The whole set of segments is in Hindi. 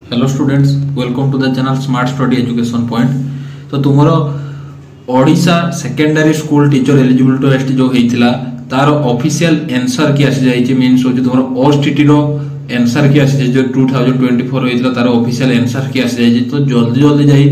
Hello students, welcome to the channel smart study education point. तो तुमरो Odisha secondary school teacher eligibility test जो हेइतिला तार ऑफिशियल आंसर की आसी जाइछि। मींस हो तुमरो ओएसटीटी रो आंसर की आसी जो 2024 हेइतिला तार ऑफिशियल आंसर की आसी जाइछि। तो जल्दी जल्दी जाई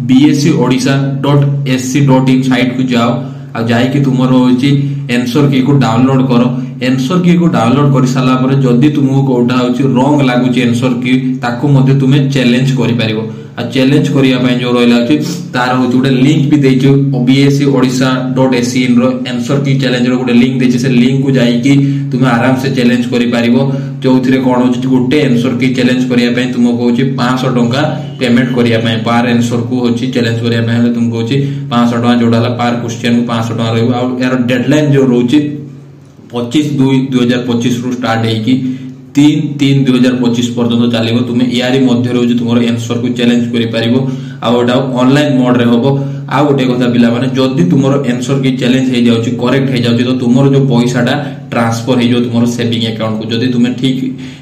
bscodisha.sc.in साइट को जाओ आ जाई कि तुमरो होछि आंसर की को डाउनलोड करो। आंसर की को डाउनलोड कर साला पर जदी तुमको कोडा होछि रॉन्ग लागुछि आंसर की ताको मध्ये तुमे चैलेंज करि परिबो। आ चैलेंज करिया पय जो रहला अछि तार होछि गोटे लिंक भी देइछु bscodisha.sc.in रो आंसर की चैलेंज रो गोटे लिंक देइछि। से लिंक को जाई कि तुमे आराम से चैलेंज करि परिबो। जोथिरे कोन होछि गोटे आंसर की चैलेंज करिया पय तुमको होछि 500 टंका पेमेंट करिया पय पार आंसर को होछि चैलेंज करिया पय तुमको होछि 500 टंका जोडाला पार क्वेश्चन को 500 टंका रहइबो। आ यार डेडलाइन जो रोछि 25/2/2025 रु स्टार्ट है कि 3/3/2025 पर्यंत चलिबो। तुमे यारी मध्य रोज तुमरो आंसर को चैलेंज करि परिबो। आ ओटा ऑनलाइन मोड रे होबो। आ गोटे कथा पिला माने जदी तुमरो आंसर की चैलेंज हे जाउची करेक्ट हे जाउची तो तुमरो जो पैसाटा ट्रांसफर हे जो तुमरो सेविंग अकाउंट को। जदी तुमे ठीक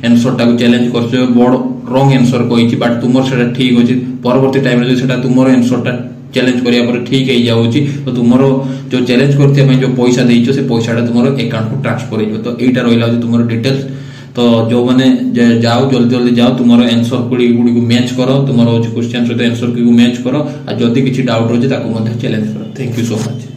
आंसर टा को चैलेंज करछो बोर्ड रॉन्ग आंसर कोइची बट तुमरो सेटा ठीक होची परवर्ती टाइम रे सेटा तुमरो आंसर टा चैलेंज करिया पर ठीक हे जाउची तो तुमरो जो चैलेंज करते में जो पैसा देइछो से पैसाटा तुमरो अकाउंट को ट्रांसफर हे तो एटा रहिला जे तुमरो डिटेल्स। तो जो माने जाओ जल्दी जल्दी जाओ तुमरो आंसर गुडी को मैच करो। तुमरो क्वेश्चन सहित आंसर को मैच करो। आ जदी किछि डाउट होजे ताको मध्ये चैलेंज करो। Thank you so much.